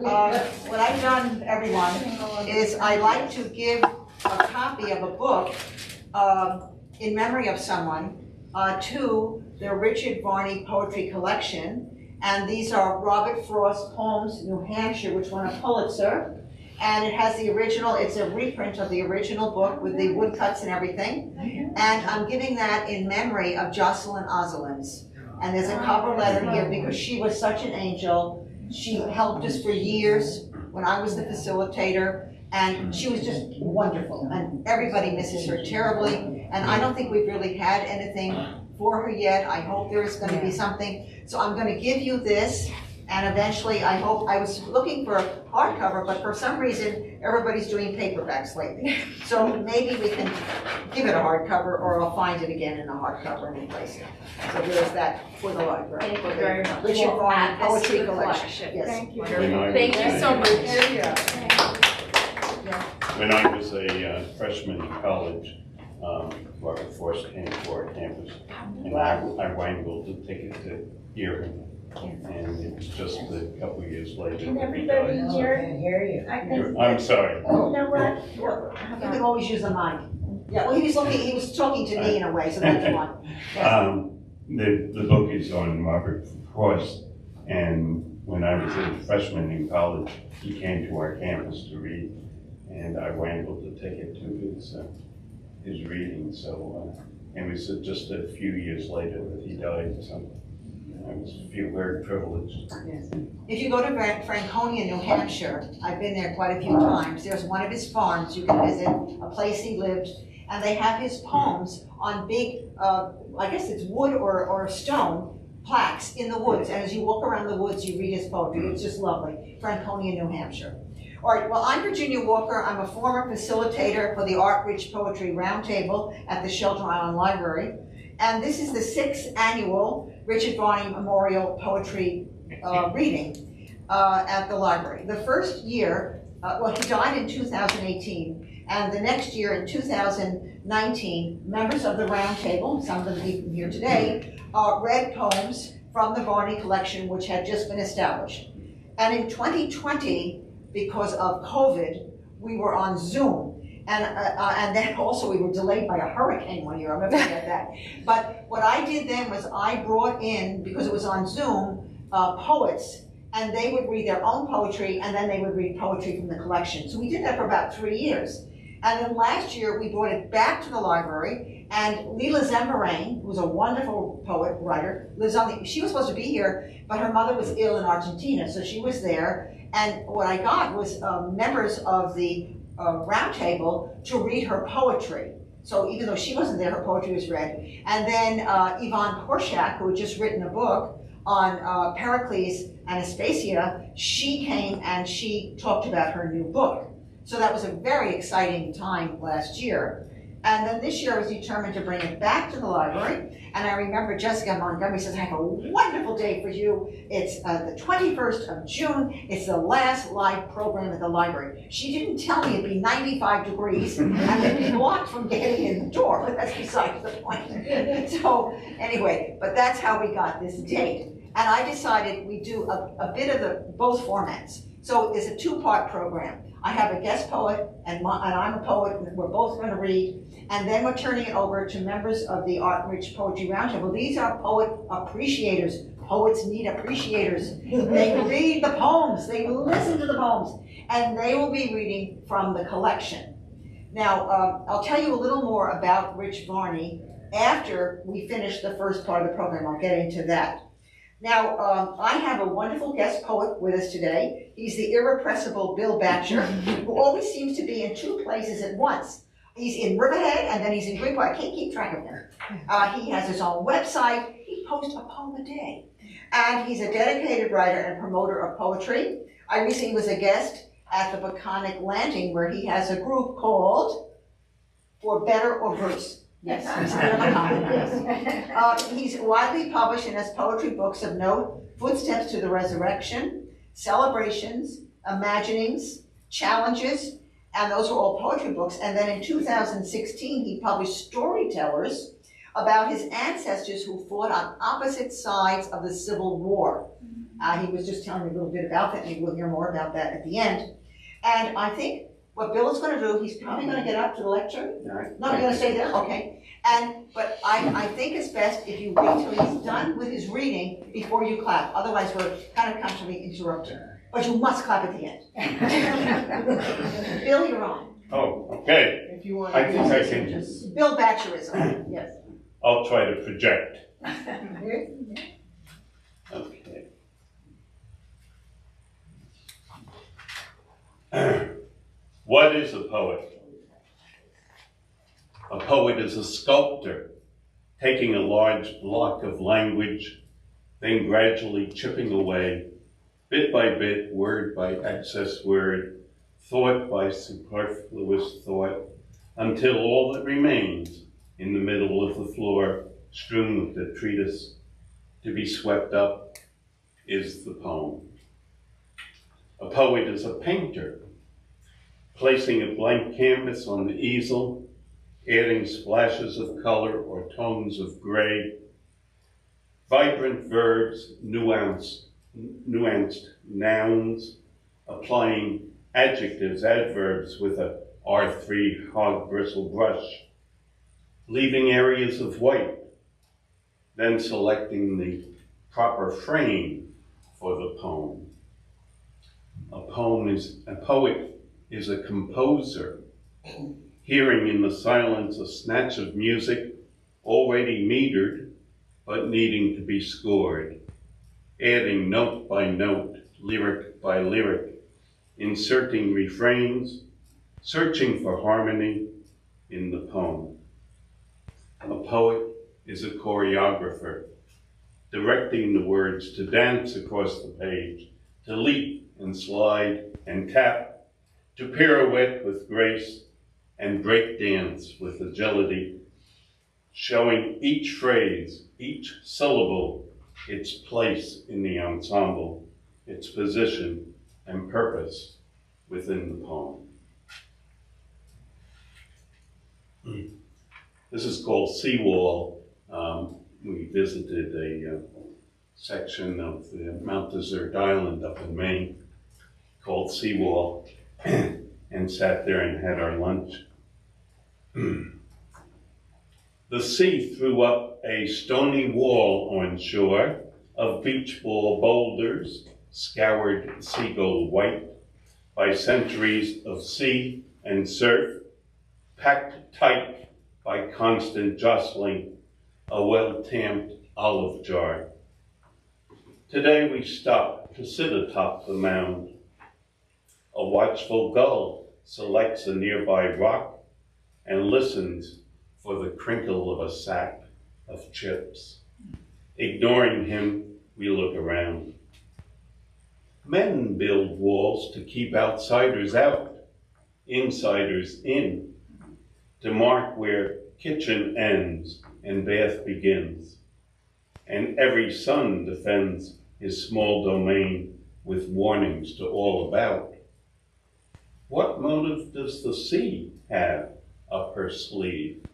What I've done, everyone, is I like to give a copy of a book in memory of someone to the Richard Varney Poetry Collection. And these are Robert Frost poems, New Hampshire, which won a Pulitzer. And it has the original, it's a reprint of the original book with the woodcuts and everything. And I'm giving that in memory of Jocelyn Ozelins. And there's a cover letter here because she was such an angel. She helped us for years when I was the facilitator, and she was just wonderful. And everybody misses her terribly. And I don't think we've really had anything for her yet. I hope there is going to be something. So I'm going to give you this, and eventually I hope, I was looking for a hardcover, but for some reason everybody's doing paperbacks lately. So maybe we can give it a hardcover, or I'll find it again in a hardcover and replace it. So there's that for the library. Thank you very much. Richard Varney Poetry Collection. Yes. Thank you. Thank you so much. When I was a freshman in college, Robert Frost came to our campus, and I wangled the ticket to hear him. And it was just a couple of years later. Can that he everybody died. hear? I'm sorry. You know what? You can always use the mic. Yeah, well, he was talking to me in a way, so that's one. Yes. The book is on Robert Frost, and when I was a freshman in college, he came to our campus to read, and I wangled the ticket to his reading. So it was just a few years later that he died. So I feel very privileged. Yes. If you go to Franconia, New Hampshire, I've been there quite a few times. There's one of his farms you can visit, a place he lived, and they have his poems on big, I guess it's wood or stone plaques in the woods. And as you walk around the woods, you read his poetry. It's just lovely. Franconia, New Hampshire. All right, well, I'm Virginia Walker. I'm a former facilitator for the Art-Rich Poetry Roundtable at the Shelter Island Library. And this is the 6th annual Richard Varney Memorial Poetry reading at the library. The first year, well, he died in 2018, and the next year in 2019, members of the Roundtable, some of them even here today, read poems from the Varney collection, which had just been established. And in 2020, because of COVID, we were on Zoom. And then also we were delayed by a hurricane one year, I'll never forget that. But what I did then was I brought in, because it was on Zoom, poets, and they would read their own poetry, and then they would read poetry from the collection. So we did that for about 3 years. And then last year we brought it back to the library, and Lila Zembrain, who's a wonderful poet, writer, lives on she was supposed to be here, but her mother was ill in Argentina, so she was there. And what I got was members of the Roundtable to read her poetry. So even though she wasn't there, her poetry was read. And then Yvonne Korshak, who had just written a book on Pericles and Aspasia, she came and she talked about her new book. So that was a very exciting time last year. And then this year I was determined to bring it back to the library. And I remember Jessica Montgomery says, I have a wonderful day for you. It's the 21st of June. It's the last live program at the library. She didn't tell me it'd be 95 degrees and they'd be blocked from getting in the door, but that's besides the point. So anyway, but that's how we got this date. And I decided we'd do a bit of both formats. So it's a 2-part program. I have a guest poet, and I'm a poet, and we're both going to read, and then we're turning it over to members of the Art-Rich Poetry Roundtable. These are poet appreciators. Poets need appreciators. They read the poems, they listen to the poems, and they will be reading from the collection. Now, I'll tell you a little more about Rich Varney after we finish the first part of the program. I'll get into that. Now, I have a wonderful guest poet with us today. He's the irrepressible Bill Batcher, who always seems to be in 2 places at once. He's in Riverhead, and then he's in Greenport. I can't keep track of him. He has his own website. He posts a poem a day. And he's a dedicated writer and promoter of poetry. I recently was a guest at the Baconic Landing, where he has a group called For Better or Worse. Yes, he's widely published and has poetry books of note: Footsteps to the Resurrection, Celebrations, Imaginings, Challenges, and those are all poetry books. And then in 2016, he published Storytellers, about his ancestors who fought on opposite sides of the Civil War. He was just telling me a little bit about that. Maybe we'll hear more about that at the end. And I think what Bill is going to do, he's probably going to get up to the lecture. No, you're going to stay there? Okay. But I think it's best if you wait till he's done with his reading before you clap. Otherwise, we're kind of constantly interrupting. But you must clap at the end. Bill, you're on. Oh, okay. If you want. I think I can just, Bill Batcherism. Yes. I'll try to project. Okay. What is a poet? A poet is a sculptor, taking a large block of language, then gradually chipping away, bit by bit, word by excess word, thought by superfluous thought, until all that remains in the middle of the floor, strewn with the treatise, to be swept up, is the poem. A poet is a painter, placing a blank canvas on the easel, adding splashes of color or tones of gray, vibrant verbs, nuanced nouns, applying adjectives, adverbs with a R3 hog bristle brush, leaving areas of white, then selecting the proper frame for the poem. A poet is a composer, hearing in the silence a snatch of music already metered, but needing to be scored, adding note by note, lyric by lyric, inserting refrains, searching for harmony in the poem. A poet is a choreographer, directing the words to dance across the page, to leap and slide and tap, to pirouette with grace and break dance with agility, showing each phrase, each syllable, its place in the ensemble, its position and purpose within the poem. This is called Seawall. We visited a section of the Mount Desert Island up in Maine called Seawall and sat there and had our lunch. The sea threw up a stony wall on shore of beach ball boulders, scoured seagull white by centuries of sea and surf, packed tight by constant jostling, a well-tamped olive jar. Today we stop to sit atop the mound. A watchful gull selects a nearby rock and listens for the crinkle of a sack of chips. Ignoring him, we look around. Men build walls to keep outsiders out, insiders in, to mark where kitchen ends and bath begins. And every son defends his small domain with warnings to all about. What motive does the sea have up her sleeve?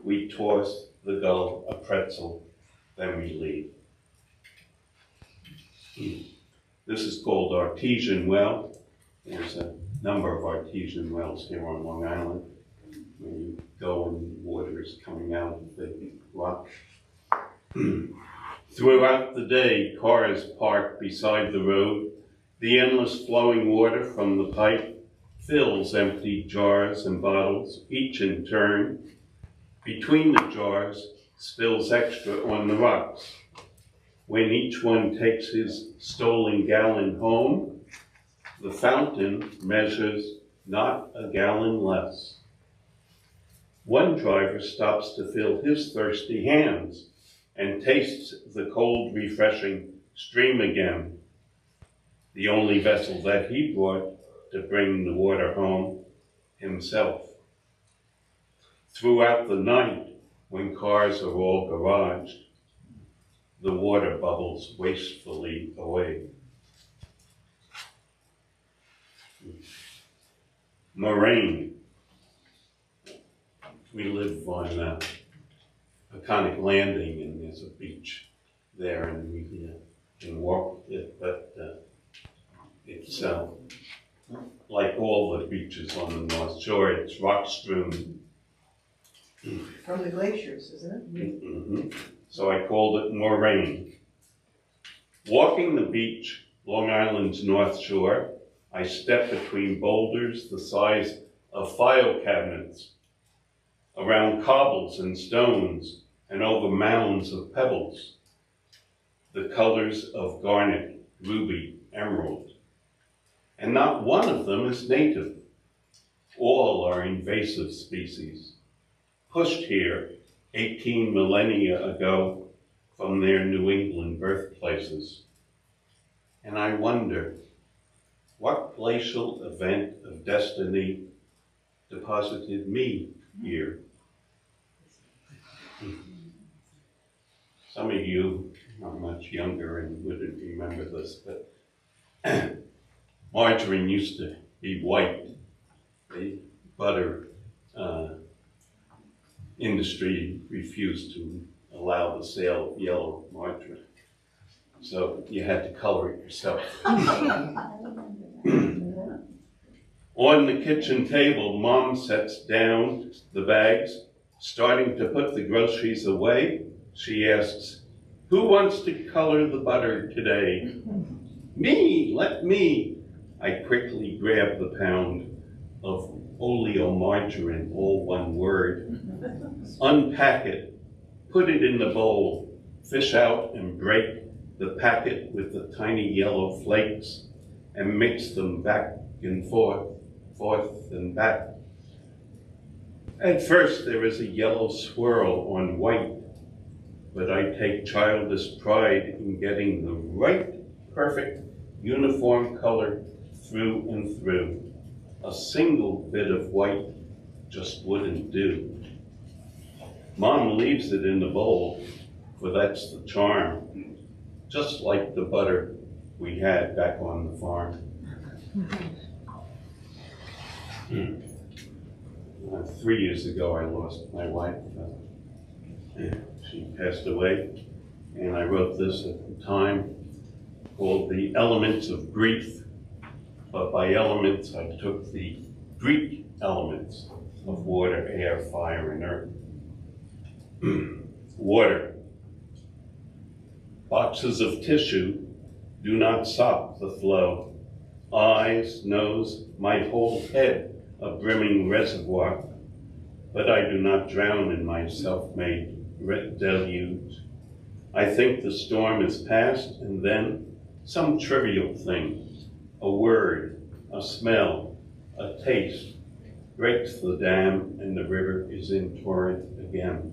We toss the gull a pretzel, then we leave. This is called Artesian Well. There's a number of artesian wells here on Long Island. When you go and water is coming out of the rock. Throughout the day, cars park beside the road. The endless flowing water from the pipe fills empty jars and bottles, each in turn. Between the jars, spills extra on the rocks. When each one takes his stolen gallon home, the fountain measures not a gallon less. One driver stops to fill his thirsty hands and tastes the cold, refreshing stream again, the only vessel that he brought to bring the water home himself. Throughout the night, when cars are all garaged, the water bubbles wastefully away. Moraine. We live on Peconic Landing, and there's a beach there, and we and walk it, but it's like all the beaches on the North Shore, it's rock strewn. From the glaciers, isn't it? Mhm. So I called it Moraine. Walking the beach, Long Island's North Shore, I step between boulders the size of file cabinets, around cobbles and stones, and over mounds of pebbles, the colors of garnet, ruby, emerald. And not one of them is native. All are invasive species, pushed here 18 millennia ago from their New England birthplaces. And I wonder, what glacial event of destiny deposited me here? Some of you are much younger and wouldn't remember this, but margarine used to be white. The butter industry refused to allow the sale of yellow margarine. So you had to color it yourself. On the kitchen table, Mom sets down the bags. Starting to put the groceries away, she asks, "Who wants to color the butter today?" "Me, let me." I quickly grab the pound of oleomargarine, all one word, unpack it, put it in the bowl, fish out and break the packet with the tiny yellow flakes, and mix them back and forth and back. At first there is a yellow swirl on white, but I take childish pride in getting the right, perfect, uniform color through and through. A single bit of white just wouldn't do. Mom leaves it in the bowl, for that's the charm, just like the butter we had back on the farm. 3 years ago, I lost my wife. She passed away, and I wrote this at the time called The Elements of Grief. But by elements, I took the Greek elements of water, air, fire, and earth. Water. Boxes of tissue do not stop the flow. Eyes, nose, my whole head a brimming reservoir, but I do not drown in my self-made deluge. I think the storm is past, and then some trivial thing, a word, a smell, a taste, breaks the dam and the river is in torrent again.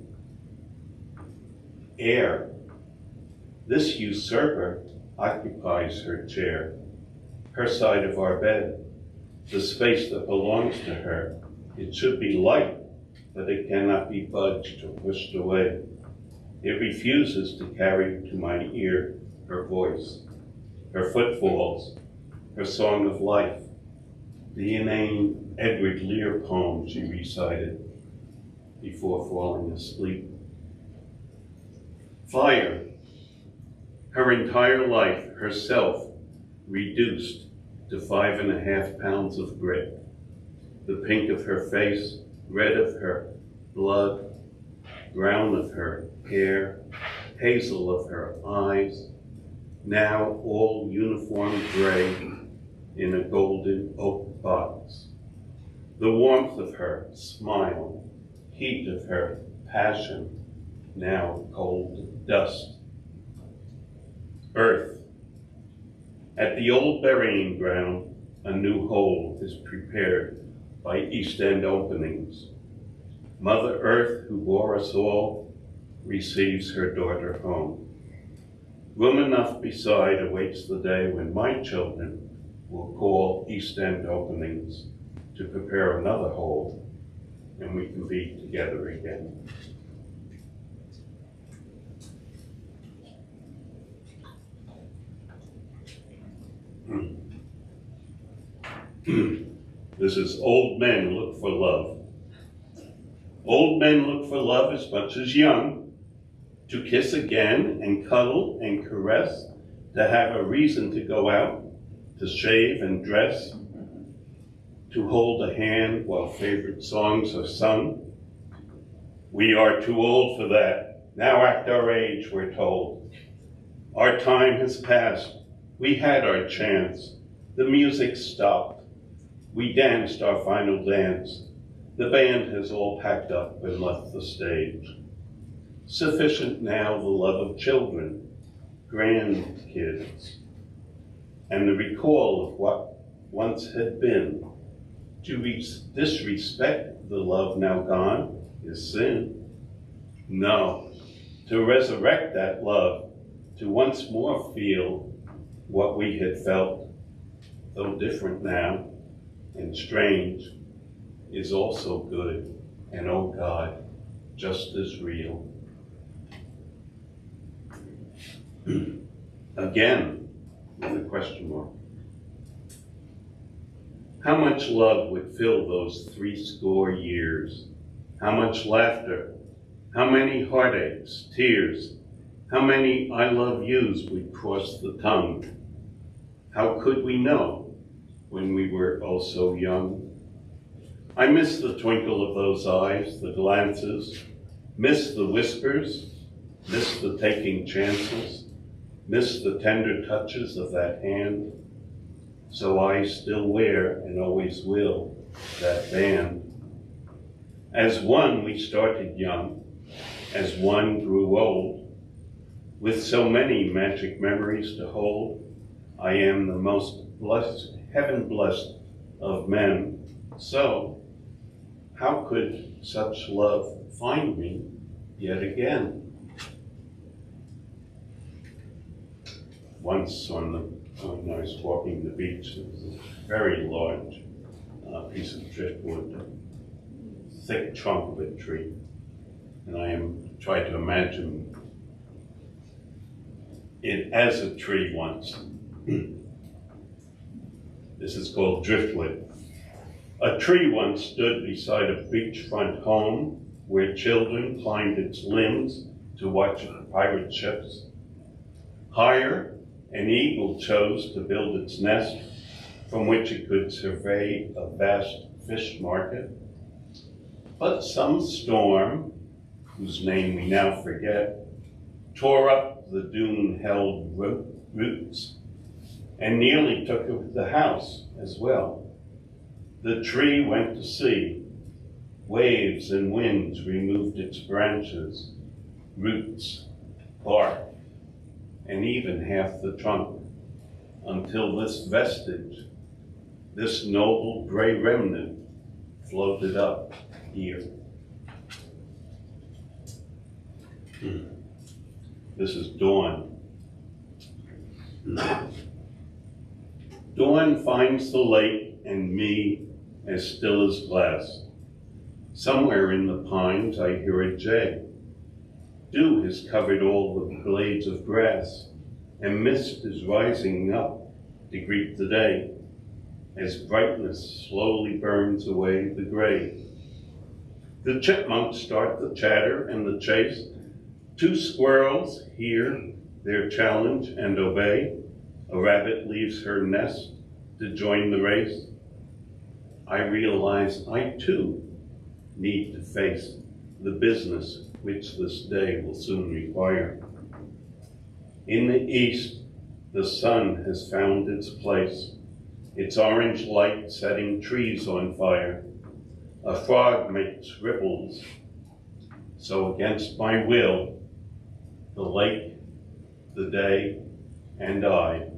Air. This usurper occupies her chair, her side of our bed, the space that belongs to her. It should be light, but it cannot be budged or pushed away. It refuses to carry to my ear her voice, her footfalls, her song of life, the inane Edward Lear poem she recited before falling asleep. Fire. Her entire life, herself, reduced to 5.5 pounds of grit. The pink of her face, red of her blood, brown of her hair, hazel of her eyes, now all uniform gray in a golden oak box. The warmth of her smile, heat of her passion, now cold dust. Earth. At the old burying ground, a new hole is prepared by East End openings. Mother Earth, who bore us all, receives her daughter home. Room enough beside awaits the day when my children will call East End openings to prepare another hole, and we can be together again. This is Old Men Look for Love. Old men look for love as much as young, to kiss again and cuddle and caress, to have a reason to go out, to shave and dress, to hold a hand while favorite songs are sung. We are too old for that. Now act our age, we're told. Our time has passed. We had our chance. The music stopped. We danced our final dance. The band has all packed up and left the stage. Sufficient now the love of children, grandkids, and the recall of what once had been. To disrespect the love now gone is sin. No, to resurrect that love, to once more feel what we had felt, though different now and strange, is also good, and oh God, just as real. Again, with a question mark. How much love would fill those 80 years? How much laughter? How many heartaches, tears? How many I love yous would cross the tongue? How could we know when we were oh so young? I miss the twinkle of those eyes, the glances, miss the whispers, miss the taking chances, miss the tender touches of that hand. So I still wear and always will that band. As one we started young, as one grew old, with so many magic memories to hold. I am the most blessed, heaven blessed of men. So how could such love find me yet again? Once when I was walking the beach, there was a very large piece of driftwood, thick trunk of a tree. And I tried to imagine it as a tree once. This is called driftwood. A tree once stood beside a beachfront home where children climbed its limbs to watch pirate ships. Higher, an eagle chose to build its nest from which it could survey a vast fish market. But some storm, whose name we now forget, tore up the dune-held roots and nearly took the house as well. The tree went to sea. Waves and winds removed its branches, roots, bark, and even half the trunk, until this vestige, this noble gray remnant, floated up here. This is dawn. Dawn finds the lake and me as still as glass. Somewhere in the pines I hear a jay. Dew has covered all the blades of grass, and mist is rising up to greet the day, as brightness slowly burns away the gray. The chipmunks start the chatter and the chase. 2 squirrels hear their challenge and obey. A rabbit leaves her nest to join the race. I realize I too need to face the business which this day will soon require. In the east, the sun has found its place, its orange light setting trees on fire. A frog makes ripples, so against my will, the lake, the day, and I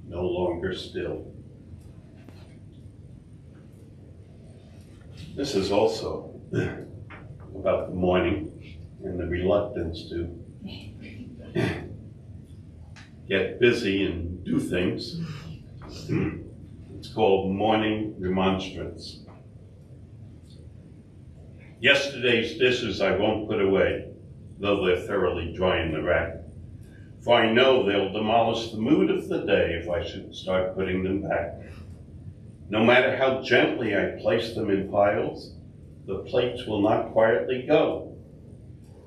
no longer still. This is also about the morning and the reluctance to get busy and do things. It's called Morning Remonstrance. Yesterday's dishes I won't put away, though they're thoroughly dry in the rack, for I know they'll demolish the mood of the day if I should start putting them back. No matter how gently I place them in piles, the plates will not quietly go.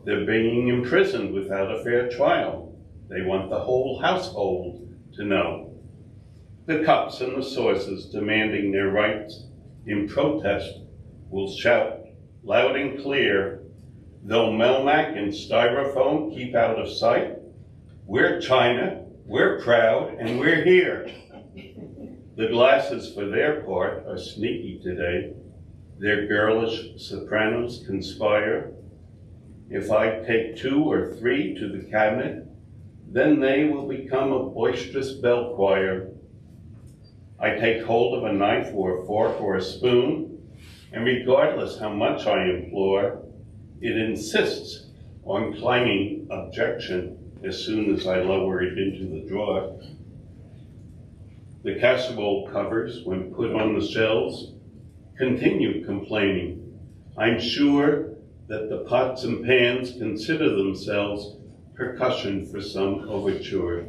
They're being imprisoned without a fair trial. They want the whole household to know. The cups and the saucers demanding their rights in protest will shout loud and clear, though Melmac and Styrofoam keep out of sight, we're China, we're proud, and we're here. The glasses, for their part, are sneaky today. Their girlish sopranos conspire. If I take 2 or 3 to the cabinet, then they will become a boisterous bell choir. I take hold of a knife or a fork or a spoon, and regardless how much I implore, it insists on clanging objection as soon as I lower it into the drawer. The casserole covers, when put on the shelves, continue complaining. I'm sure that the pots and pans consider themselves percussion for some overture.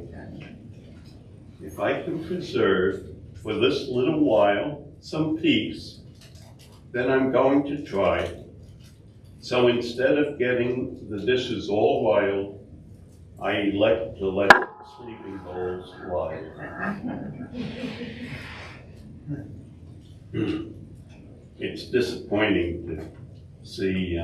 If I can preserve for this little while some peace, then I'm going to try. So instead of getting the dishes all wild, I elect to let sleeping bowls lie. It's disappointing to see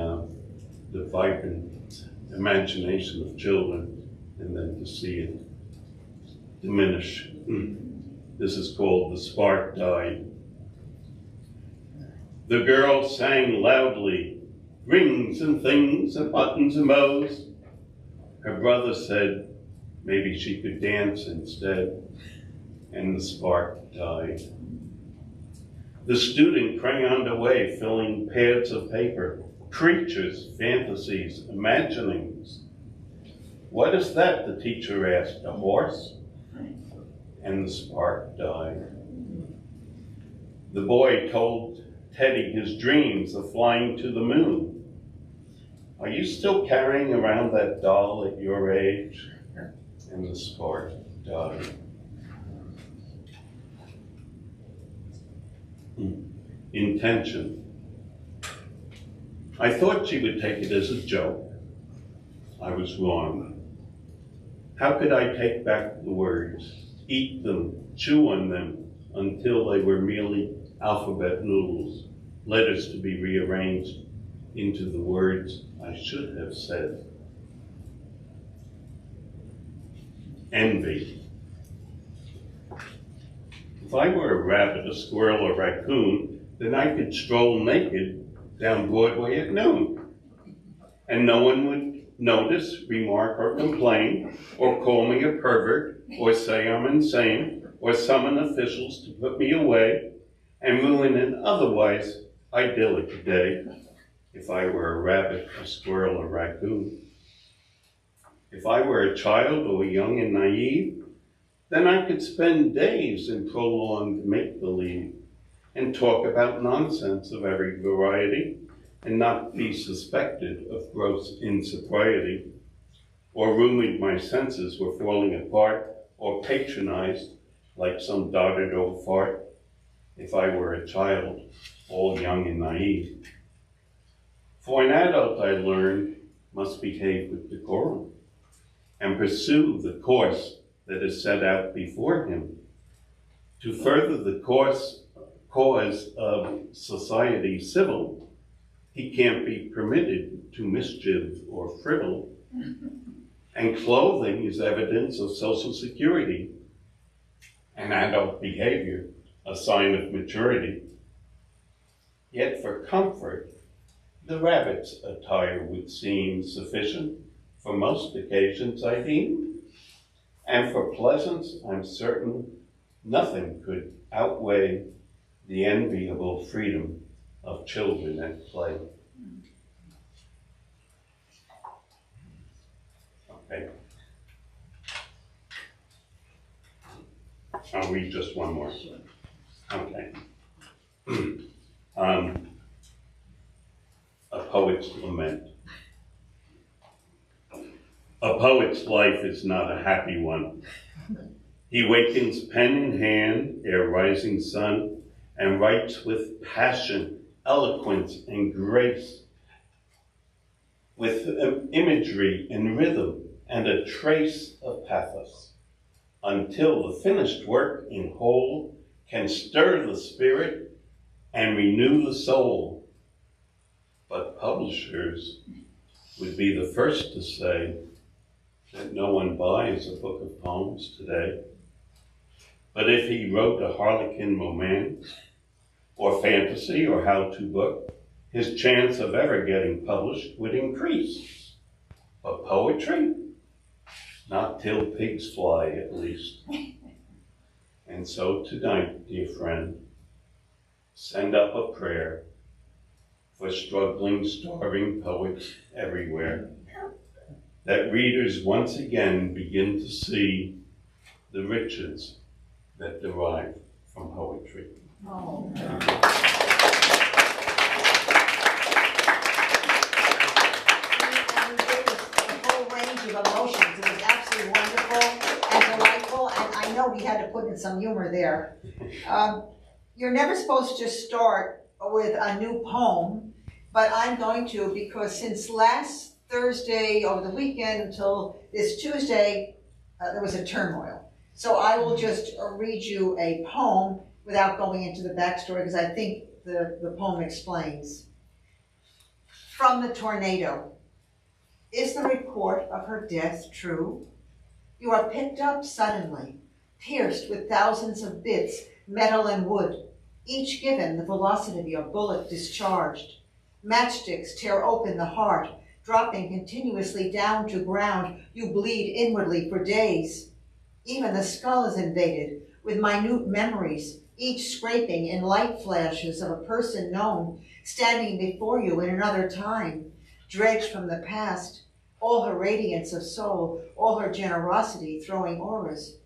the vibrant imagination of children and then to see it diminish. This is called The Spark Died. The girl sang loudly, rings and things and buttons and bows. Her brother said maybe she could dance instead, and the spark died. The student crayoned away, filling pads of paper, creatures, fantasies, imaginings. What is that, the teacher asked, a horse? And the spark died. The boy told Teddy his dreams of flying to the moon. Are you still carrying around that doll at your age? And the spark died. Intention. I thought she would take it as a joke. I was wrong. How could I take back the words, eat them, chew on them, until they were merely alphabet noodles, letters to be rearranged into the words I should have said? Envy. If I were a rabbit, a squirrel, or raccoon, then I could stroll naked down Broadway at noon, and no one would notice, remark, or complain, or call me a pervert, or say I'm insane, or summon officials to put me away and ruin an otherwise idyllic day. If I were a rabbit, a squirrel, or raccoon. If I were a child or young and naive, then I could spend days in prolonged make-believe and talk about nonsense of every variety and not be suspected of gross insobriety, or rumored my senses were falling apart, or patronized like some dotted old fart. If I were a child, all young and naive. For an adult, I learned, must behave with decorum and pursue the course that is set out before him. To further the cause of society civil, he can't be permitted to mischief or frivol, and clothing is evidence of social security, and adult behavior a sign of maturity. Yet for comfort, the rabbit's attire would seem sufficient for most occasions, I deem, and for pleasance, I'm certain nothing could outweigh the enviable freedom of children at play. Okay. I'll read just one more. Okay. A poet's lament. A poet's life is not a happy one. He wakens pen in hand ere rising sun and writes with passion, eloquence, and grace, with imagery and rhythm and a trace of pathos. until the finished work in whole can stir the spirit and renew the soul. But publishers would be the first to say that no one buys a book of poems today. But if he wrote a harlequin romance, or fantasy, or how-to book, his chance of ever getting published would increase. But poetry? Not till pigs fly, at least. And so tonight, dear friend, send up a prayer for struggling, starving poets everywhere, that readers once again begin to see the riches that derive from poetry. Oh. And you gave us a whole range of emotions. It was absolutely wonderful and delightful, and I know we had to put in some humor there. You're never supposed to start with a new poem, but I'm going to, because since last Thursday over the weekend until this Tuesday, there was a turmoil. So I will just read you a poem without going into the backstory, because I think the poem explains. From the tornado. Is the report of her death true? You are picked up suddenly, pierced with thousands of bits, metal and wood, each given the velocity of a bullet discharged. Matchsticks tear open the heart, dropping continuously down to ground. You bleed inwardly for days. Even the skull is invaded with minute memories, each scraping in light flashes of a person known, standing before you in another time, dredged from the past, all her radiance of soul, all her generosity throwing auras.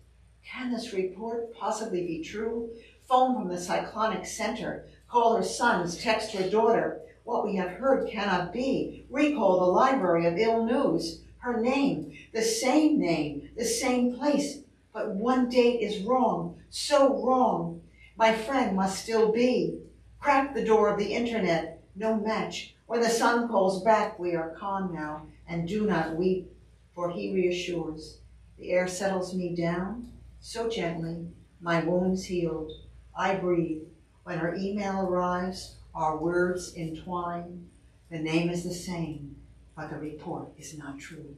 Can this report possibly be true? Phone from the cyclonic center, call her sons, text her daughter. What we have heard cannot be. Recall the library of ill news. Her name, the same place, but one date is wrong, so wrong. My friend must still be. Crack the door of the internet, no match. When the sun calls back, we are calm now, and do not weep, for he reassures. The air settles me down, so gently, my wounds healed. I breathe. When her email arrives, our words entwine. The name is the same, but the report is not true.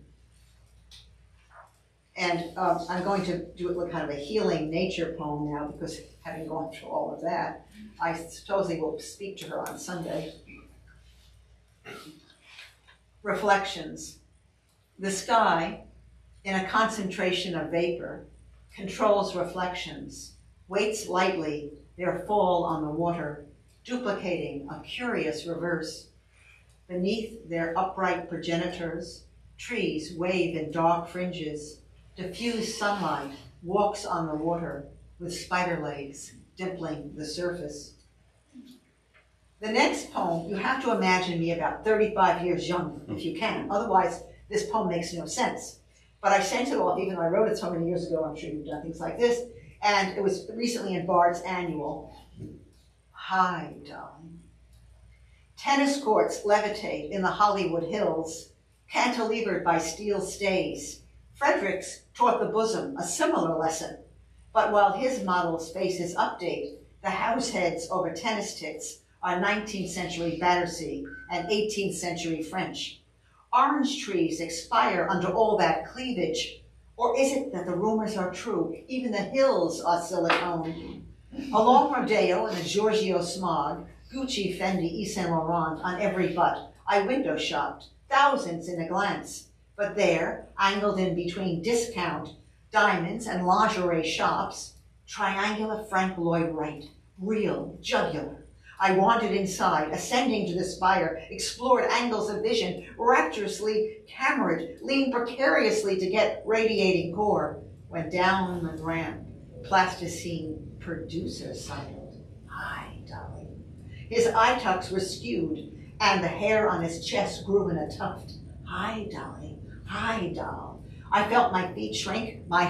And I'm going to do it with kind of a healing nature poem now, because having gone through all of that, I supposedly will speak to her on Sunday. Reflections. The sky, in a concentration of vapor, controls reflections, waits lightly their fall on the water, duplicating a curious reverse. Beneath their upright progenitors, trees wave in dark fringes. Diffused sunlight walks on the water with spider legs dimpling the surface. The next poem, you have to imagine me about 35 years younger, if you can. Otherwise, this poem makes no sense. But I sent it off, even though I wrote it so many years ago. I'm sure you've done things like this. And it was recently in Bard's Annual. Hi, darling. Tennis courts levitate in the Hollywood Hills, cantilevered by steel stays. Fredericks taught the bosom a similar lesson. But while his models face his update, the house heads over tennis tits are 19th century Battersea and 18th century French. Orange trees expire under all that cleavage. Or is it that the rumors are true? Even the hills are silicone. Along Rodeo and the Giorgio smog, Gucci, Fendi, Yves Saint Laurent on every butt, I window shopped, thousands in a glance. But there, angled in between discount, diamonds and lingerie shops, triangular Frank Lloyd Wright, real, jugular. I wandered inside, ascending to the spire, explored angles of vision, rapturously cameraed, leaned precariously to get radiating core, when down the ramp, plasticine producer sidled. Hi, darling. His eye tucks were skewed, and the hair on his chest grew in a tuft. Hi, darling. Hi, doll. I felt my feet shrink, my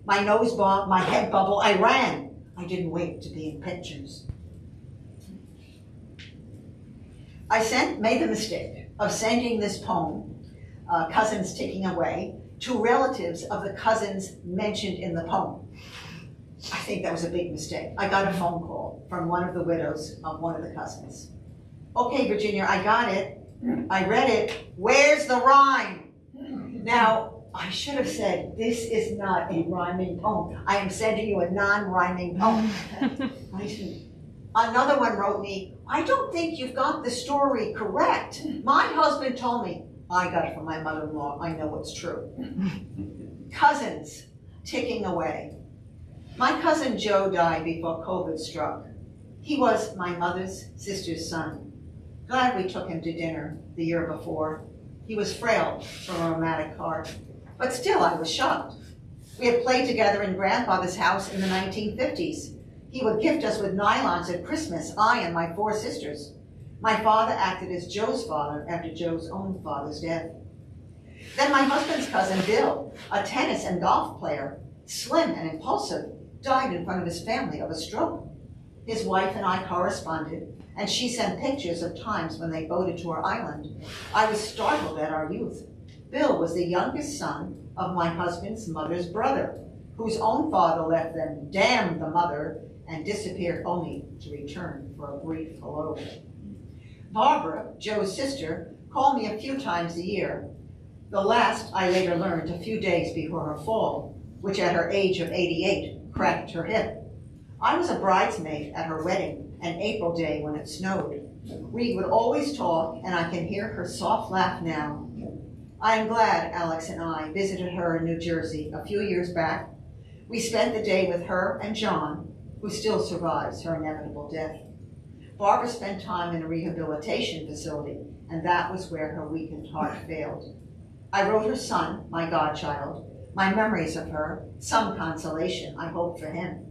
nose bob, my head bubble. I ran. I didn't wait to be in pictures. I made the mistake of sending this poem, Cousins Ticking Away, to relatives of the cousins mentioned in the poem. I think that was a big mistake. I got a phone call from one of the widows of one of the cousins. Okay, Virginia, I got it. I read it. Where's the rhyme? Now, I should have said, this is not a rhyming poem. I am sending you a non-rhyming poem. I didn't. Another one wrote me, I don't think you've got the story correct. My husband told me. I got it from my mother-in-law. I know it's true. Cousins ticking away. My cousin Joe died before COVID struck. He was my mother's sister's son. Glad we took him to dinner the year before. He was frail from a rheumatic heart, but still I was shocked. We had played together in grandfather's house in the 1950s. He would gift us with nylons at Christmas, I and my 4 sisters. My father acted as Joe's father after Joe's own father's death. Then my husband's cousin Bill, a tennis and golf player, slim and impulsive, died in front of his family of a stroke. His wife and I corresponded, and she sent pictures of times when they boated to our island. I was startled at our youth. Bill was the youngest son of my husband's mother's brother, whose own father left them, damn the mother, and disappeared only to return for a brief hello. Barbara, Joe's sister, called me a few times a year. The last, I later learned, a few days before her fall, which at her age of 88 cracked her hip. I was a bridesmaid at her wedding, an April day when it snowed. We would always talk, and I can hear her soft laugh now. I am glad Alex and I visited her in New Jersey a few years back. We spent the day with her and John, who still survives her inevitable death. Barbara spent time in a rehabilitation facility, and that was where her weakened heart failed. I wrote her son, my godchild, my memories of her, some consolation, I hope, for him.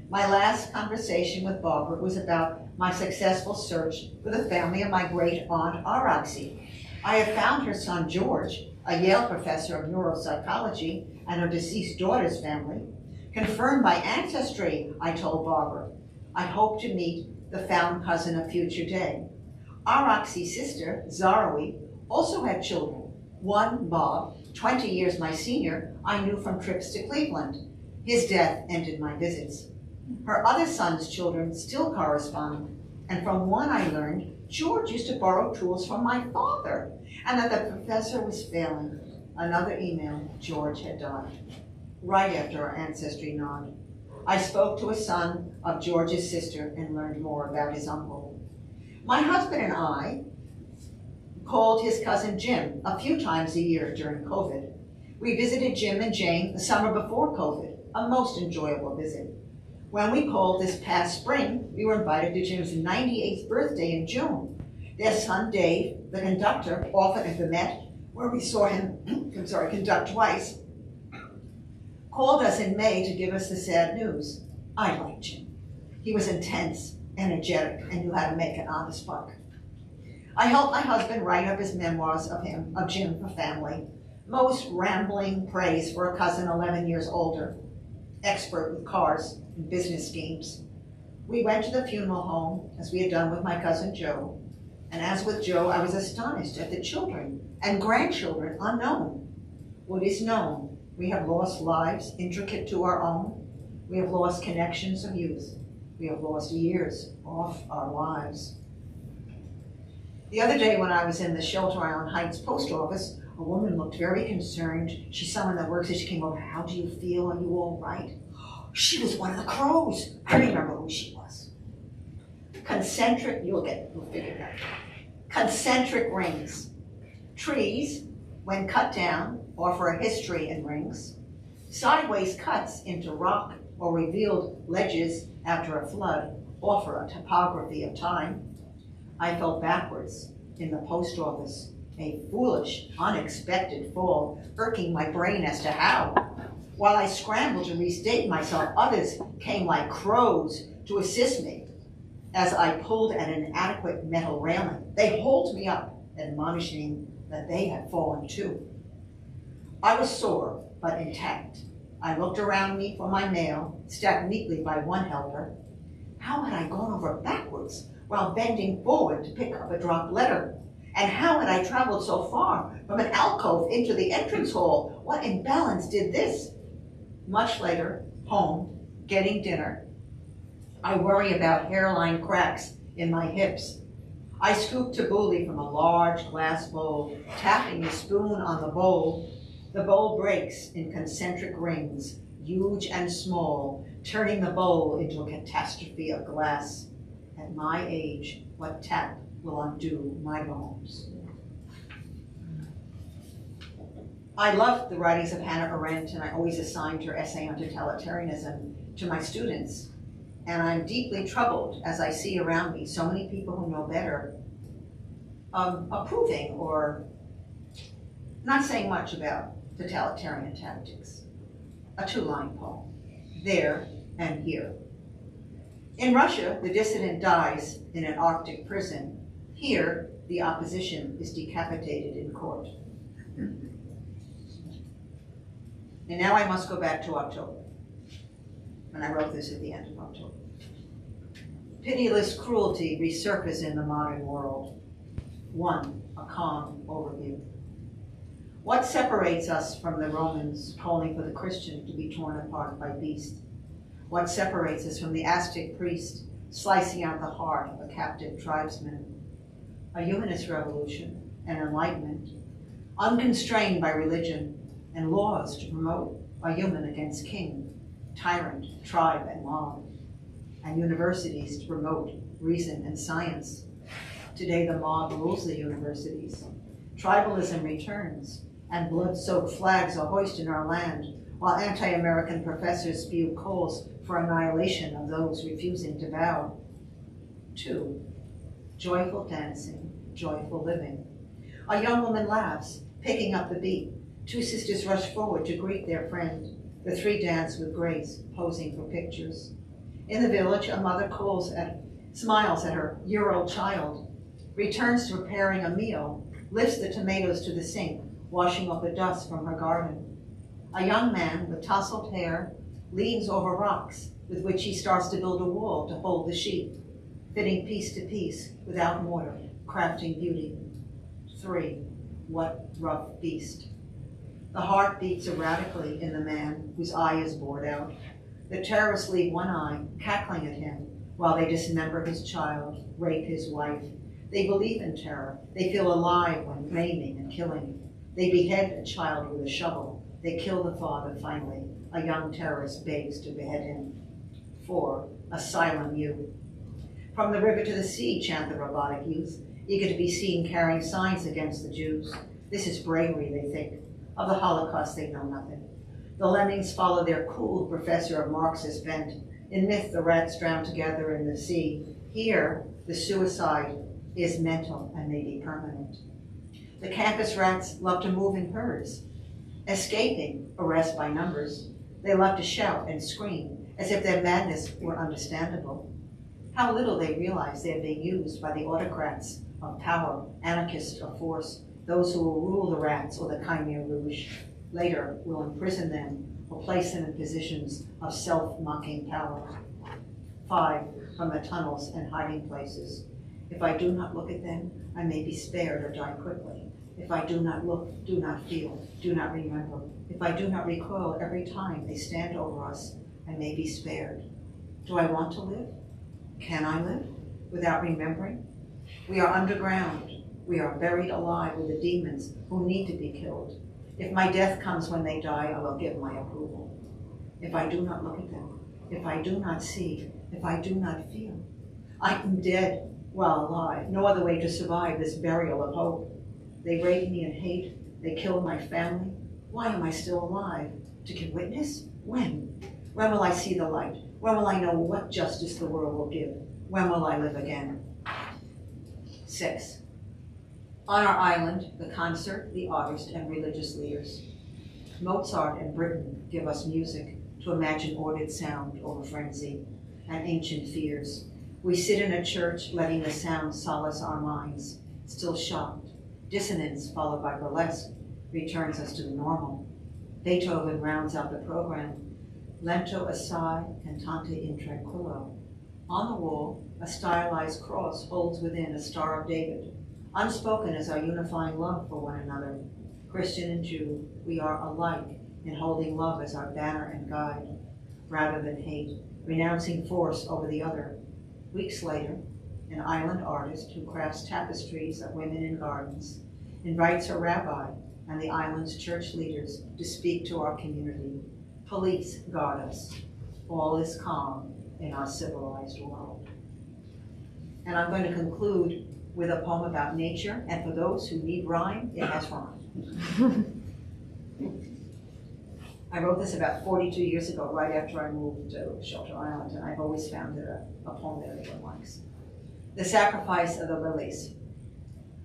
My last conversation with Barbara was about my successful search for the family of my great-aunt Araxi. I had found her son George, a Yale professor of neuropsychology, and her deceased daughter's family. Confirmed by ancestry, I told Barbara. I hope to meet the found cousin of future day. Araxi's sister, Zarawi, also had children. One, Bob, 20 years my senior, I knew from trips to Cleveland. His death ended my visits. Her other son's children still correspond, and from one I learned George used to borrow tools from my father, and that the professor was failing. Another email, George had died. Right after our ancestry nod, I spoke to a son of George's sister and learned more about his uncle. My husband and I called his cousin Jim a few times a year during COVID. We visited Jim and Jane the summer before COVID, a most enjoyable visit. When we called this past spring, we were invited to Jim's 98th birthday in June. Their son Dave, the conductor, often at the Met, where we saw him conduct twice, called us in May to give us the sad news. I liked Jim. He was intense, energetic, and knew how to make an honest buck. I helped my husband write up his memoirs of Jim for family. Most rambling praise for a cousin 11 years older, expert with cars and business schemes. We went to the funeral home, as we had done with my cousin Joe, and as with Joe, I was astonished at the children and grandchildren unknown. What is known, we have lost lives intricate to our own. We have lost connections of youth. We have lost years off our lives. The other day when I was in the Shelter Island Heights post office, a woman looked very concerned. She's someone that works there. She came over, how do you feel? Are you all right? She was one of the crows. I remember who she was. Concentric, you'll figure it out. Concentric rings. Trees, when cut down, offer a history in rings. Sideways cuts into rock or revealed ledges after a flood offer a topography of time. I fell backwards in the post office, a foolish, unexpected fall, irking my brain as to how. While I scrambled to restate myself, others came like crows to assist me as I pulled at an inadequate metal railing. They hauled me up, admonishing that they had fallen too. I was sore, but intact. I looked around me for my mail, stacked neatly by one helper. How had I gone over backwards while bending forward to pick up a dropped letter? And how had I traveled so far from an alcove into the entrance hall? What imbalance did this? Much later, home, getting dinner, I worry about hairline cracks in my hips. I scoop tabbouleh from a large glass bowl, tapping a spoon on the bowl. The bowl breaks in concentric rings, huge and small, turning the bowl into a catastrophe of glass. At my age, what tap will undo my bones? I loved the writings of Hannah Arendt, and I always assigned her essay on totalitarianism to my students. And I'm deeply troubled as I see around me so many people who know better approving or not saying much about totalitarian tactics. A two-line poem, there and here. In Russia, the dissident dies in an Arctic prison. Here, the opposition is decapitated in court. And now I must go back to October. And I wrote this at the end of October. Pitiless cruelty resurfaces in the modern world. 1, a calm overview. What separates us from the Romans calling for the Christian to be torn apart by beasts? What separates us from the Aztec priest slicing out the heart of a captive tribesman? A humanist revolution, an enlightenment, unconstrained by religion and laws to promote a human against king, tyrant, tribe, and mob, and universities to promote reason and science. Today the mob rules the universities. Tribalism returns, and blood-soaked flags are hoisted in our land, while anti-American professors spew calls for annihilation of those refusing to bow. 2, joyful dancing, joyful living. A young woman laughs, picking up the beat. 2 sisters rush forward to greet their friend. The 3 dance with grace, posing for pictures. In the village, a mother smiles at her year-old child, returns to preparing a meal, lifts the tomatoes to the sink, washing off the dust from her garden. A young man with tousled hair leans over rocks with which he starts to build a wall to hold the sheep, fitting piece to piece without mortar, crafting beauty. 3, what rough beast. The heart beats erratically in the man whose eye is bored out. The terrorists leave one eye, cackling at him, while they dismember his child, rape his wife. They believe in terror. They feel alive when maiming and killing. They behead a child with a shovel. They kill the father finally. A young terrorist begs to behead him. 4, asylum youth. From the river to the sea, chant the robotic youth, eager to be seen carrying signs against the Jews. This is bravery, they think. Of the Holocaust, they know nothing. The lemmings follow their cool professor of Marxist bent. In myth, the rats drown together in the sea. Here, the suicide is mental and may be permanent. The campus rats love to move in herds, escaping arrest by numbers. They love to shout and scream as if their madness were understandable. How little they realize they are being used by the autocrats of power, anarchists of force, those who will rule the rats or the Khmer Rouge. Later will imprison them or place them in positions of self-mocking power. 5, from the tunnels and hiding places. If I do not look at them, I may be spared or die quickly. If I do not look, do not feel, do not remember. If I do not recoil every time they stand over us, I may be spared. Do I want to live? Can I live without remembering? We are underground. We are buried alive with the demons who need to be killed. If my death comes when they die, I will give my approval. If I do not look at them, if I do not see, if I do not feel, I am dead while alive. No other way to survive this burial of hope. They rape me in hate. They kill my family. Why am I still alive? To give witness? When? When will I see the light? When will I know what justice the world will give? When will I live again? 6. On our island, the concert, the artist, and religious leaders. Mozart and Britain give us music to imagine ordered sound over frenzy and ancient fears. We sit in a church letting the sound solace our minds, still shocked. Dissonance followed by burlesque returns us to the normal. Beethoven rounds out the program. Lento assai, cantante in tranquillo. On the wall, a stylized cross holds within a Star of David, Unspoken is our unifying love for one another. Christian and Jew, we are alike in holding love as our banner and guide, rather than hate, renouncing force over the other. Weeks later, an island artist who crafts tapestries of women in gardens invites a rabbi and the island's church leaders to speak to our community. Police guard us. All is calm in our civilized world. And I'm going to conclude with a poem about nature, and for those who need rhyme, it has rhyme. I wrote this about 42 years ago, right after I moved to Shelter Island, and I've always found it a poem that everyone likes. The Sacrifice of the Lilies.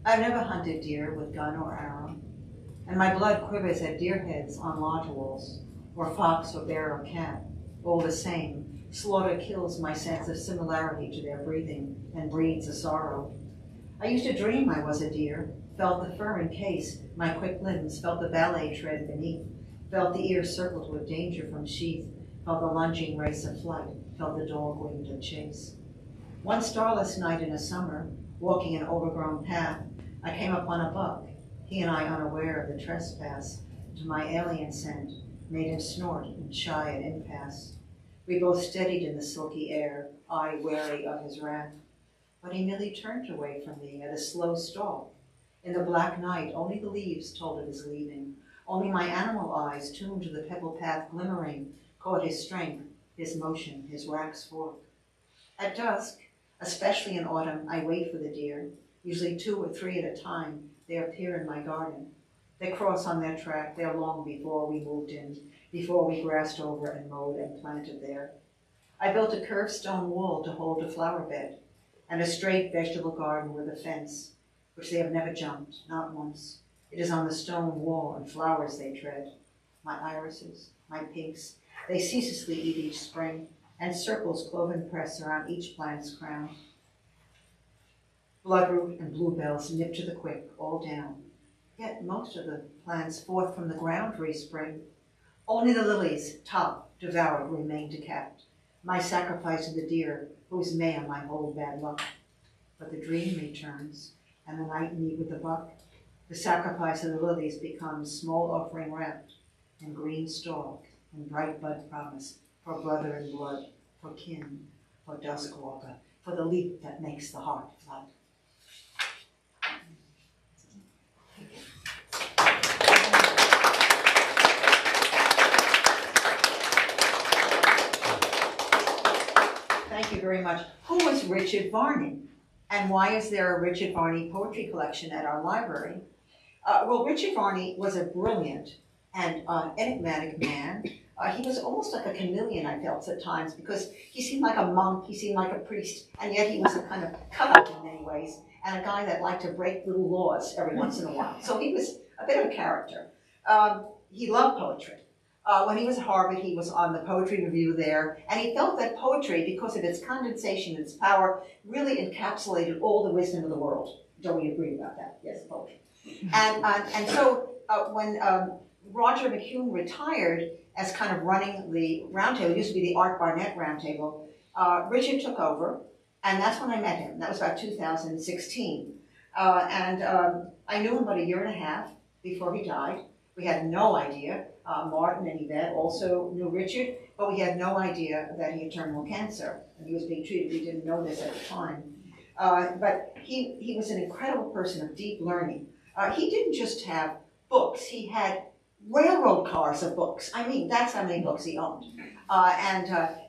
I've never hunted deer with gun or arrow, and my blood quivers at deer heads on lodge walls, or fox or bear or cat, all the same. Slaughter kills my sense of similarity to their breathing and breeds a sorrow. I used to dream I was a deer, felt the fur encase my quick limbs, felt the ballet tread beneath, felt the ears circled with danger from sheath, felt the lunging race of flight, felt the dog winged of chase. One starless night in a summer, walking an overgrown path, I came upon a buck, he and I unaware of the trespass, to my alien scent, made him snort and shy at impasse. We both steadied in the silky air, I wary of his wrath. But he merely turned away from me at a slow stalk. In the black night, only the leaves told of his leaving. Only my animal eyes, tuned to the pebble path glimmering, caught his strength, his motion, his wax fork. At dusk, especially in autumn, I wait for the deer. Usually 2 or 3 at a time, they appear in my garden. They cross on their track, they're long before we moved in, before we grassed over and mowed and planted there. I built a curved stone wall to hold a flower bed, and a straight vegetable garden with a fence, which they have never jumped, not once. It is on the stone wall and flowers they tread. My irises, my pinks, they ceaselessly eat each spring, and circles cloven press around each plant's crown. Bloodroot and bluebells nip to the quick, all down. Yet most of the plants forth from the ground respring. Only the lilies, top, devoured, remain decapped. My sacrifice of the deer, whose may my whole bad luck. But the dream returns, and the night meet with the buck. The sacrifice of the lilies becomes small offering wrapped in green stalk and bright bud promise for brother in blood, for kin, for dusk walker, for the leap that makes the heart flood. Thank you very much. Who was Richard Varney? And why is there a Richard Varney poetry collection at our library? Well, Richard Varney was a brilliant and enigmatic man. He was almost like a chameleon, I felt at times, because he seemed like a monk, he seemed like a priest, and yet he was a kind of cut-up in many ways, and a guy that liked to break little laws every once in a while. So he was a bit of a character. He loved poetry. When he was at Harvard, he was on the Poetry Review there, and he felt that poetry, because of its condensation, its power, really encapsulated all the wisdom of the world. Don't we agree about that? Yes, poetry. And so when Roger McCune retired as kind of running the roundtable, it used to be the Art Barnett Roundtable, Richard took over, and that's when I met him. That was about 2016. I knew him about a year and a half before he died. We had no idea. Martin and Yvette also knew Richard, but we had no idea that he had terminal cancer, and he was being treated. We didn't know this at the time. But he was an incredible person of deep learning. He didn't just have books, he had railroad cars of books. I mean, that's how many books he owned.